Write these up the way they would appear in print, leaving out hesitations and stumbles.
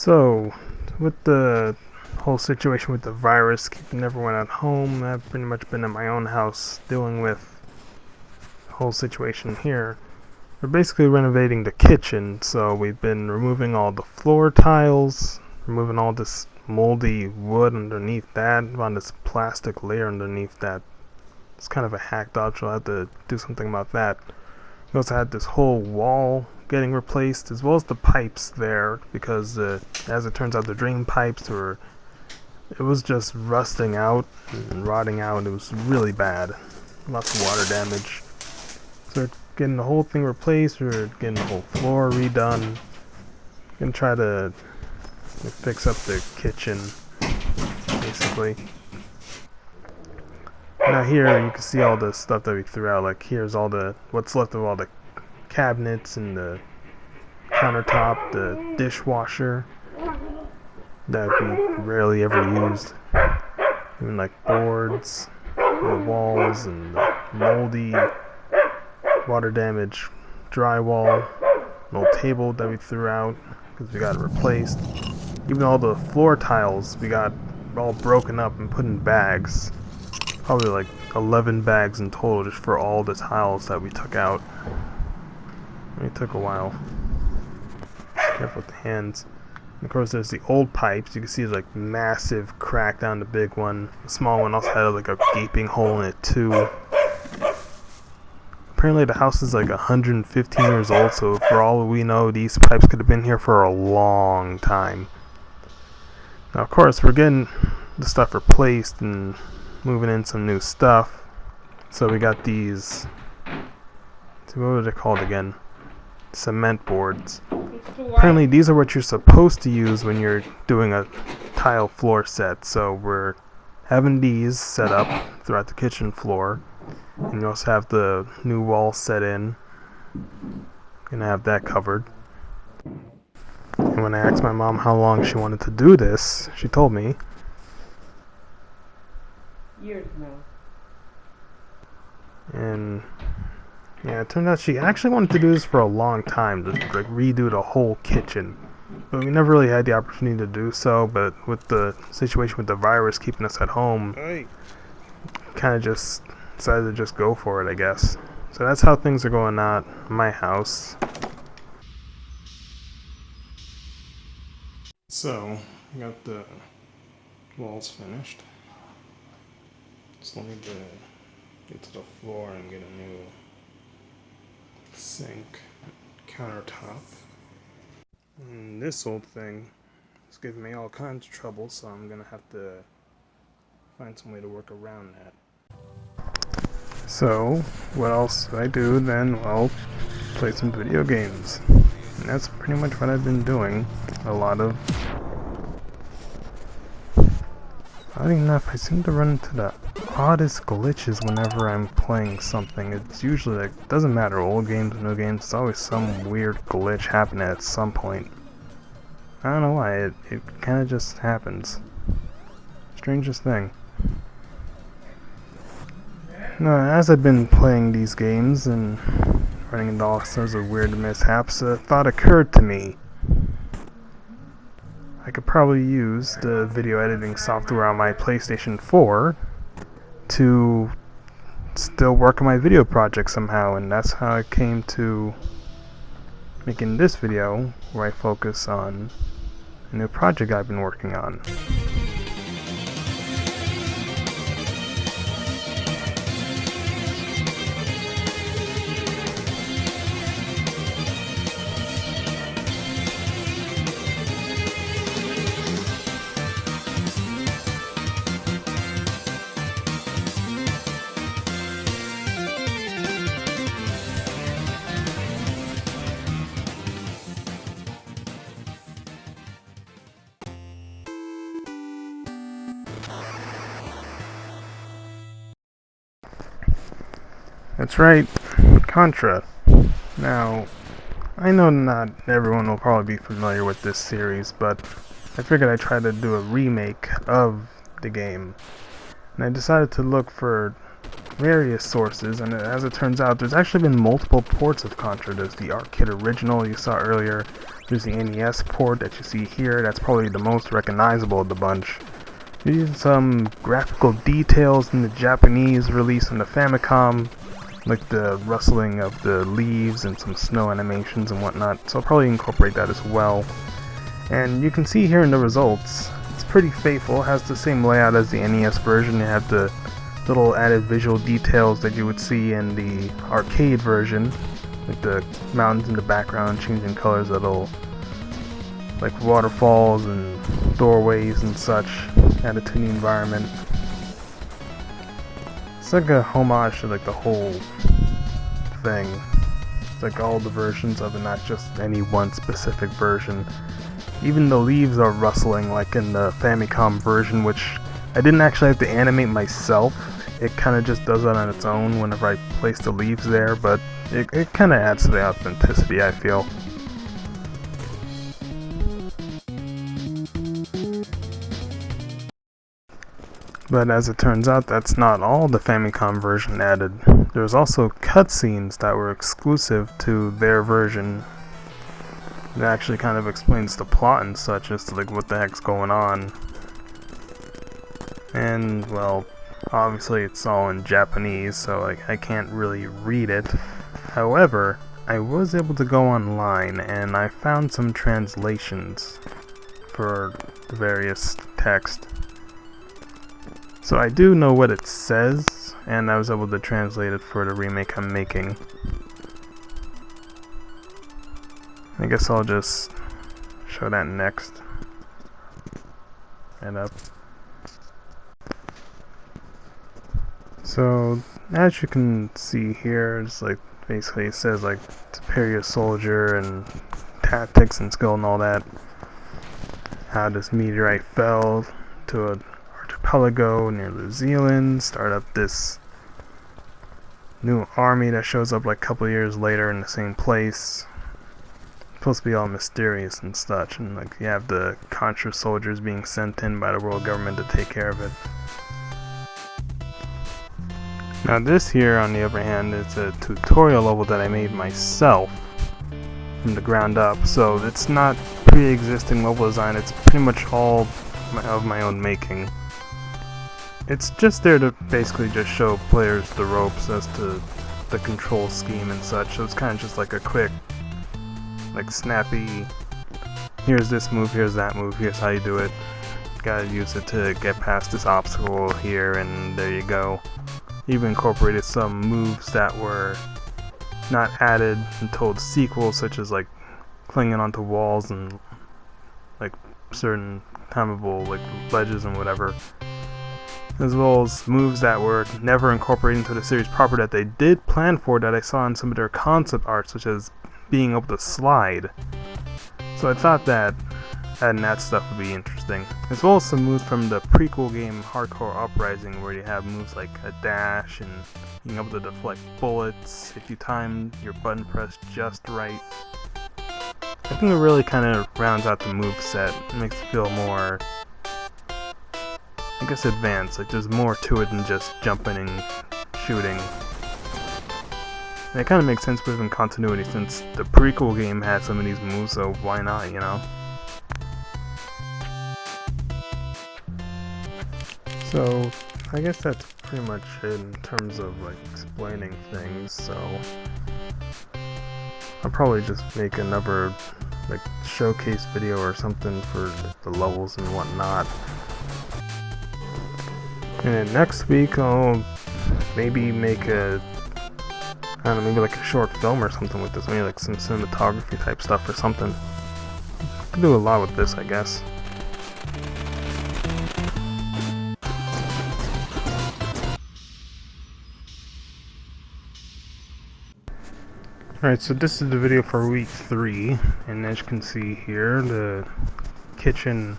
So, with the whole situation with the virus keeping everyone at home, I've pretty much been in my own house dealing with the whole situation here. We're basically renovating the kitchen, so we've been removing all the floor tiles, removing all this moldy wood underneath that, on this plastic layer underneath that. It's kind of a hacked up, so I'll have to do something about that. We also had this whole wall getting replaced, as well as the pipes there, because as it turns out, the drain pipes it was just rusting out and rotting out. It was really bad. Lots of water damage. So we're getting the whole thing replaced, we're getting the whole floor redone. Gonna try to fix up the kitchen, basically. Now here you can see all the stuff that we threw out. Like here's all the what's left of all the cabinets and the countertop, the dishwasher that we rarely ever used. Even like boards, the walls, and the moldy, water damaged drywall, an old table that we threw out because we got it replaced. Even all the floor tiles we got all broken up and put in bags. Probably like 11 bags in total just for all the tiles that we took out. It took a while. Careful with the hands. And of course there's the old pipes. You can see there's like massive crack down the big one. The small one also had like a gaping hole in it too. Apparently the house is like 115 years old, so for all we know these pipes could have been here for a long time. Now of course we're getting the stuff replaced and moving in some new stuff. So we got these, what were they called again? Cement boards. Apparently these are what you're supposed to use when you're doing a tile floor set. So we're having these set up throughout the kitchen floor. And you also have the new wall set in. Gonna have that covered. And when I asked my mom how long she wanted to do this, she told me years now. And yeah, it turned out she actually wanted to do this for a long time, to like redo the whole kitchen. But we never really had the opportunity to do so, but with the situation with the virus keeping us at home, kind of just decided to just go for it, I guess. So that's how things are going on in my house. So, I got the walls finished. Still need to get to the floor and get a new sink, countertop. And this old thing is giving me all kinds of trouble, so I'm gonna have to find some way to work around that. So, what else do I do then? Well, play some video games. And that's pretty much what I've been doing. A lot of... Oddly enough, I seem to run into the oddest glitches whenever I'm playing something. It's usually like, doesn't matter, old games, new games, it's always some weird glitch happening at some point. I don't know why, it kinda just happens. Strangest thing. Now, as I've been playing these games and running into all sorts of weird mishaps, a thought occurred to me. I could probably use the video editing software on my PlayStation 4 to still work on my video project somehow, and that's how I came to making this video where I focus on a new project I've been working on. That's right, Contra. Now, I know not everyone will probably be familiar with this series, but I figured I'd try to do a remake of the game. And I decided to look for various sources, and as it turns out, there's actually been multiple ports of Contra. There's the arcade original you saw earlier, there's the NES port that you see here, that's probably the most recognizable of the bunch. There's some graphical details in the Japanese release on the Famicom, like the rustling of the leaves and some snow animations and whatnot, so I'll probably incorporate that as well. And you can see here in the results, it's pretty faithful, it has the same layout as the NES version. You have the little added visual details that you would see in the arcade version, like the mountains in the background changing colors, little like waterfalls and doorways and such, added to the environment. It's like a homage to like the whole thing. It's like all the versions of it, not just any one specific version. Even the leaves are rustling like in the Famicom version, which I didn't actually have to animate myself. It kind of just does that on its own whenever I place the leaves there, but it kind of adds to the authenticity, I feel. But as it turns out, that's not all the Famicom version added. There's also cutscenes that were exclusive to their version. It actually kind of explains the plot and such as to like what the heck's going on. And well, obviously it's all in Japanese, so like I can't really read it. However, I was able to go online and I found some translations for the various text. So I do know what it says, and I was able to translate it for the remake I'm making. I guess I'll just show that next. And up. So, as you can see here, it's like basically it says like superior soldier and tactics and skill and all that. How this meteorite fell to an archipelago near New Zealand, start up this new army that shows up like a couple years later in the same place. Supposed to be all mysterious and such, and like you have the Contra soldiers being sent in by the world government to take care of it. Now this here, on the other hand, is a tutorial level that I made myself from the ground up, so it's not pre-existing level design, it's pretty much all of my own making. It's just there to basically just show players the ropes as to the control scheme and such, so it's kind of just like a quick, like snappy, here's this move, here's that move, here's how you do it, gotta use it to get past this obstacle here, and there you go. Even incorporated some moves that were not added until the sequel, such as like clinging onto walls and like certain climbable like ledges and whatever, as well as moves that were never incorporated into the series proper that they did plan for, that I saw in some of their concept art, such as being able to slide. So I thought that adding that stuff would be interesting, as well as some moves from the prequel game Hardcore Uprising, where you have moves like a dash and being able to deflect bullets if you time your button press just right. I think it really kind of rounds out the move set. It makes it feel more, I guess, advanced. Like there's more to it than just jumping and shooting. And it kind of makes sense within continuity, since the prequel game had some of these moves, so why not, you know? So, I guess that's pretty much it in terms of like explaining things, so I'll probably just make another like showcase video or something for the levels and whatnot. And then next week I'll maybe make a, I don't know, maybe like a short film or something with this, maybe like some cinematography type stuff or something. I can do a lot with this, I guess. Alright, so this is the video for week 3, and as you can see here, the kitchen,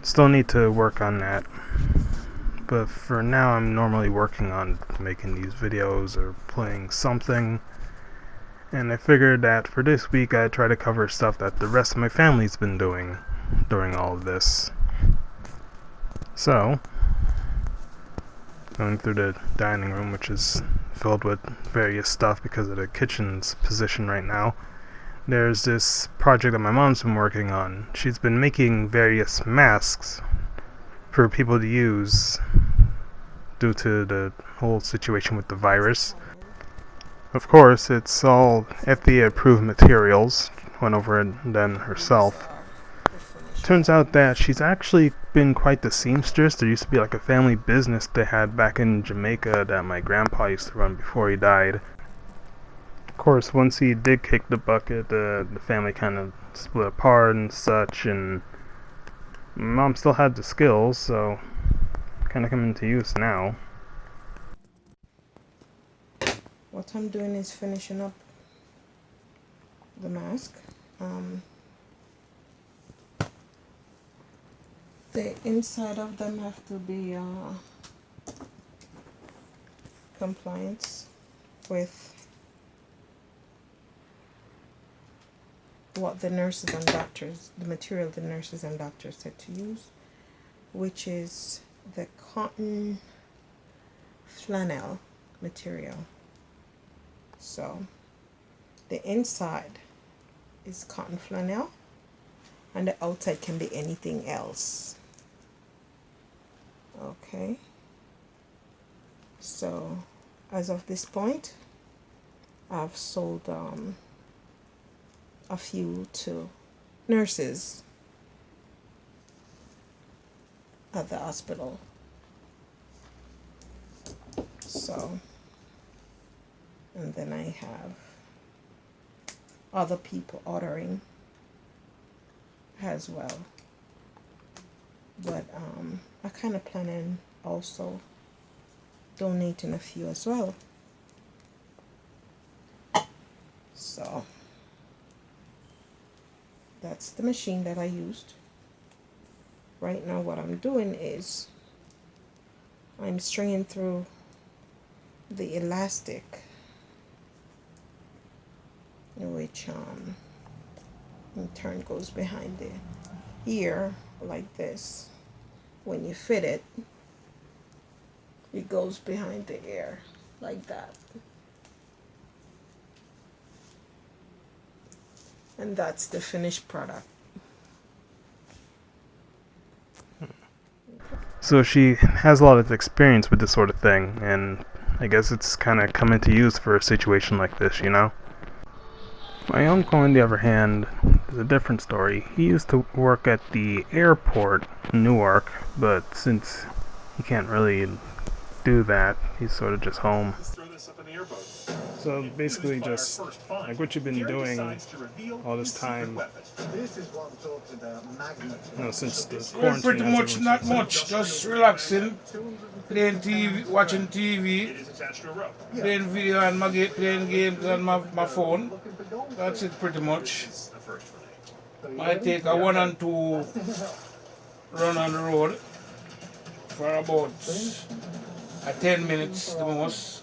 still need to work on that. But for now, I'm normally working on making these videos or playing something. And I figured that for this week, I'd try to cover stuff that the rest of my family's been doing during all of this. So, going through the dining room, which is filled with various stuff because of the kitchen's position right now. There's this project that my mom's been working on. She's been making various masks for people to use due to the whole situation with the virus. Of course, it's all FDA-approved materials. Went over it then herself. Turns out that she's actually been quite the seamstress. There used to be like a family business they had back in Jamaica that my grandpa used to run before he died. Of course, once he did kick the bucket, the family kind of split apart and such, and my mom still had the skills, so kind of come into use now. What I'm doing is finishing up the mask. The inside of them have to be compliant with what the nurses and doctors, the material the nurses and doctors said to use, which is the cotton flannel material. So the inside is cotton flannel and the outside can be anything else. Okay, so as of this point I've sold a few to nurses at the hospital. So, and then I have other people ordering as well. But I kind of plan on also donating a few as well. So that's the machine that I used. Right now what I'm doing is I'm stringing through the elastic, which in turn goes behind the ear like this. When you fit it, it goes behind the ear like that. And that's the finished product. So she has a lot of experience with this sort of thing, and I guess it's kind of come into use for a situation like this, you know? My uncle, on the other hand, is a different story. He used to work at the airport in Newark, but since he can't really do that, he's sort of just home. So basically just like what you've been doing all this time, since the quarantine. Pretty much not much, just relaxing, playing TV, watching TV, playing video and playing games on my phone. That's it pretty much. I take a 1 and 2 run on the road for about 10 minutes the most.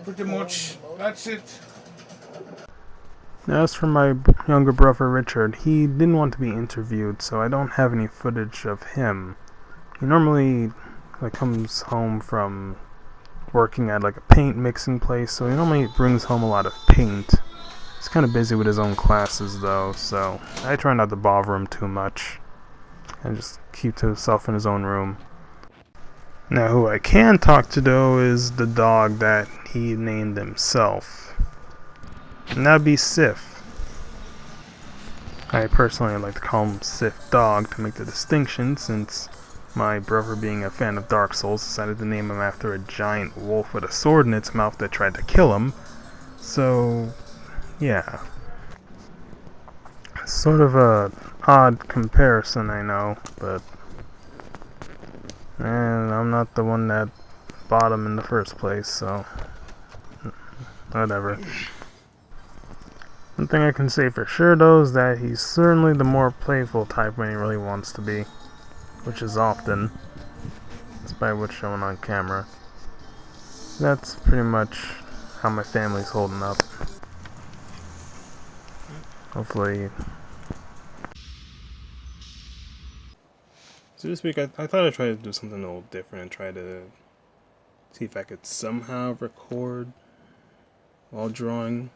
Pretty much, that's it. Now, as for my younger brother Richard, he didn't want to be interviewed, so I don't have any footage of him. He normally comes home from working at like a paint mixing place, so he normally brings home a lot of paint. He's kind of busy with his own classes though, so I try not to bother him too much and just keep to himself in his own room. Now, who I can talk to though is the dog that he named himself, and that'd be Sif. I personally like to call him Sif Dog to make the distinction, since my brother, being a fan of Dark Souls, decided to name him after a giant wolf with a sword in its mouth that tried to kill him. So, yeah. Sort of a odd comparison, I know, but I'm not the one that bought him in the first place, so whatever. One thing I can say for sure though is that he's certainly the more playful type when he really wants to be, which is often, despite what's shown on camera. That's pretty much how my family's holding up. Hopefully. So this week I thought I'd try to do something a little different and try to see if I could somehow record while drawing.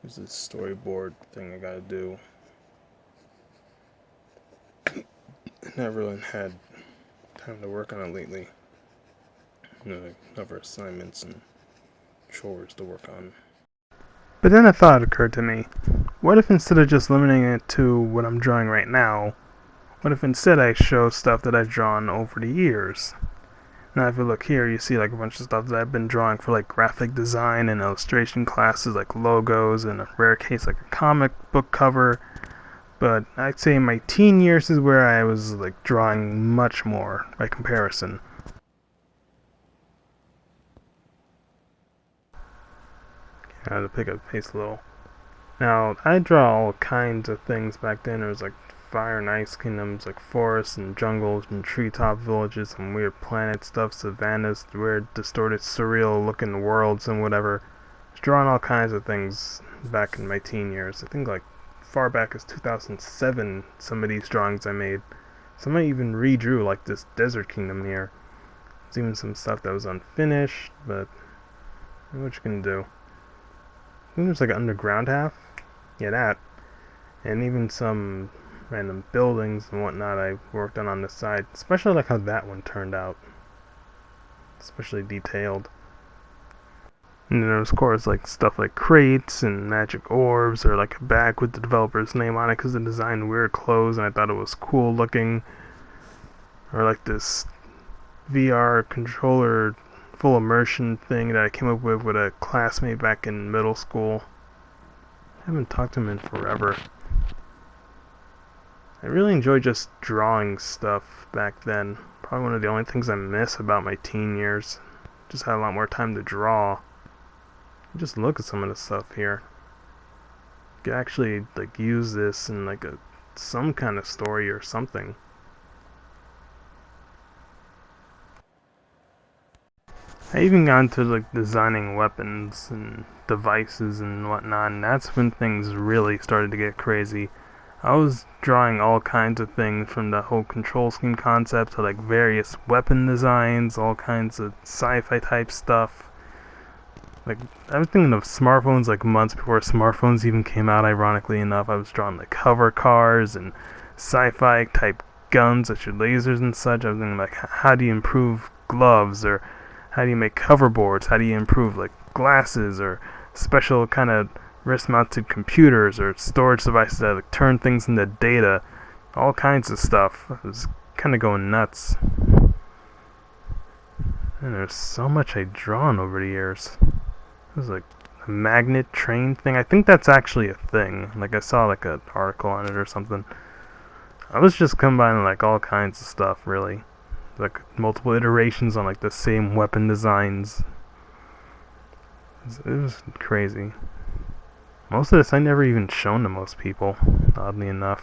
There's this storyboard thing I gotta do. I never really had time to work on it lately. Other assignments and chores to work on. But then a thought occurred to me. What if instead of just limiting it to what I'm drawing right now, what if instead I show stuff that I've drawn over the years? Now if you look here, you see like a bunch of stuff that I've been drawing for like graphic design and illustration classes, like logos, and a rare case like a comic book cover. But I'd say my teen years is where I was like drawing much more by comparison. I had to pick up pace a little. Now, I draw all kinds of things back then. There was like fire and ice kingdoms, like forests and jungles and treetop villages, some weird planet stuff, savannas, weird, distorted, surreal looking worlds and whatever. I was drawing all kinds of things back in my teen years. I think like far back as 2007, some of these drawings I made. Some I even redrew, like this desert kingdom here. There's even some stuff that was unfinished, but what you can do. I think there's like an underground half. Yeah, that. And even some random buildings and whatnot I worked on the side. Especially like how that one turned out. Especially detailed. And then there was, of course, like stuff like crates and magic orbs, or like a bag with the developer's name on it because they designed weird clothes and I thought it was cool looking. Or like this VR controller full immersion thing that I came up with a classmate back in middle school. I haven't talked to him in forever. I really enjoyed just drawing stuff back then. Probably one of the only things I miss about my teen years. Just had a lot more time to draw. Just look at some of the stuff here. You could actually like use this in like some kind of story or something. I even got into like designing weapons and devices and whatnot, and that's when things really started to get crazy. I was drawing all kinds of things, from the whole control scheme concept to like various weapon designs, all kinds of sci-fi type stuff. Like, I was thinking of smartphones like months before smartphones even came out, ironically enough. I was drawing like hover cars and sci-fi type guns that shoot lasers and such. I was thinking like, how do you improve gloves, or how do you make hoverboards? How do you improve like glasses or special kind of wrist-mounted computers or storage devices that like turn things into data? All kinds of stuff. I was kind of going nuts. And there's so much I've drawn over the years. It was like a magnet train thing. I think that's actually a thing. Like I saw like an article on it or something. I was just combining like all kinds of stuff, really. Like multiple iterations on like the same weapon designs. It was crazy. Most of this I never even shown to most people, oddly enough.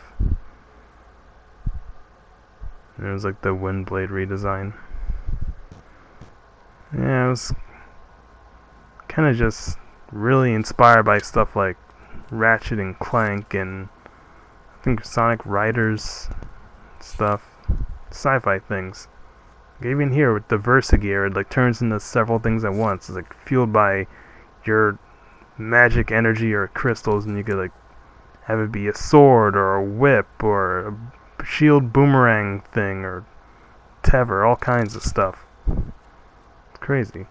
And it was like the Windblade redesign. Yeah, it was kind of just really inspired by stuff like Ratchet and Clank and I think Sonic Riders stuff, sci-fi things. Like even here with the Versagear, it like turns into several things at once. It's like fueled by your magic energy or crystals, and you could like have it be a sword or a whip or a shield boomerang thing or whatever, all kinds of stuff. It's crazy.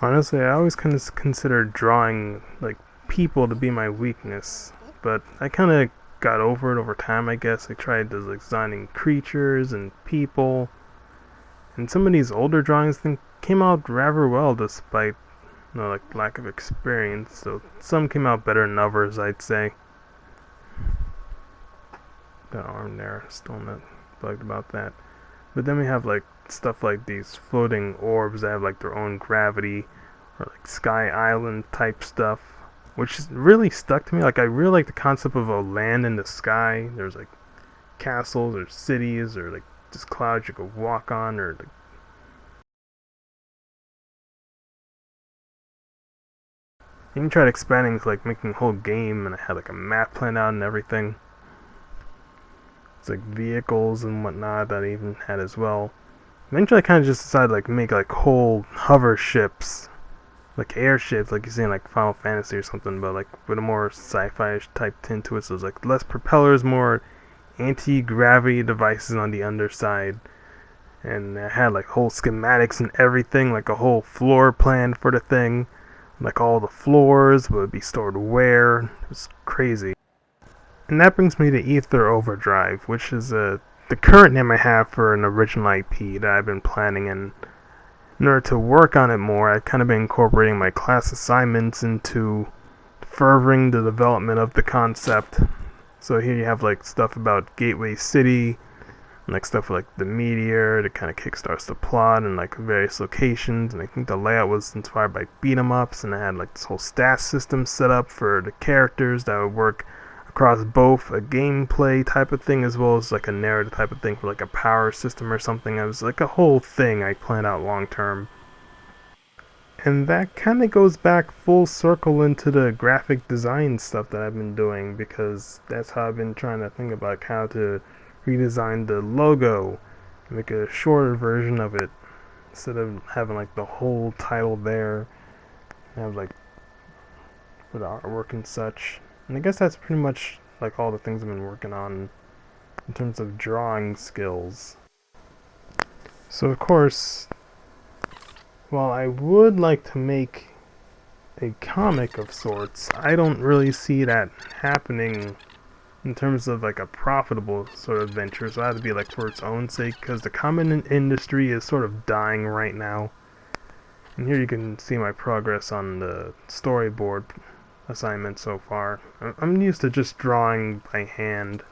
Honestly, I always kind of considered drawing like people to be my weakness, but I kind of got over it over time, I guess. I tried designing creatures and people, and some of these older drawings came out rather well despite like lack of experience. So some came out better than others, I'd say. Got an arm there, still not bugged about that. But then we have like stuff like these floating orbs that have like their own gravity, or like Sky Island type stuff, which really stuck to me. Like I really like the concept of a land in the sky. There's like castles or cities or like just clouds you could walk on, or like I even tried expanding to like making a whole game, and I had like a map planned out and everything. It's like vehicles and whatnot that I even had as well. Eventually I kind of just decided like make like whole hover ships, like airships, like you see in like Final Fantasy or something, but like with a more sci-fi type tint to it. So it's like less propellers, more anti-gravity devices on the underside. And I had like whole schematics and everything, like a whole floor plan for the thing. Like all the floors would be stored where. It was crazy. And that brings me to Ether Overdrive, which is the current name I have for an original IP that I've been planning. And in order to work on it more, I've kind of been incorporating my class assignments into furthering the development of the concept. So here you have like stuff about Gateway City, and like stuff like the meteor that kind of kickstarts the plot, and like various locations. And I think the layout was inspired by beat 'em ups, and I had like this whole stat system set up for the characters that would work across both a gameplay type of thing as well as like a narrative type of thing for like a power system or something. It was like a whole thing I planned out long term. And that kind of goes back full circle into the graphic design stuff that I've been doing, because that's how I've been trying to think about how to redesign the logo, make a shorter version of it instead of having like the whole title there, have like for the artwork and such. And I guess that's pretty much like all the things I've been working on in terms of drawing skills. So of course, while I would like to make a comic of sorts, I don't really see that happening in terms of like a profitable sort of venture. So it has to be like for its own sake, because the comic industry is sort of dying right now. And here you can see my progress on the storyboard assignment so far. I'm used to just drawing by hand.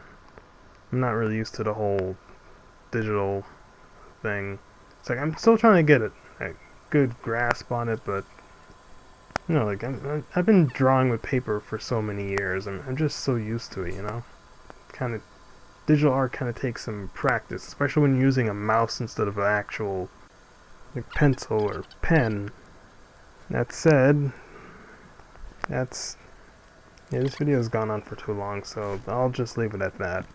I'm not really used to the whole digital thing. It's like I'm still trying to get a good grasp on it, but you know, like I've been drawing with paper for so many years, and I'm just so used to it, you know. Kind of digital art kind of takes some practice, especially when you're using a mouse instead of an actual like pencil or pen. That said, this video's gone on for too long, so I'll just leave it at that.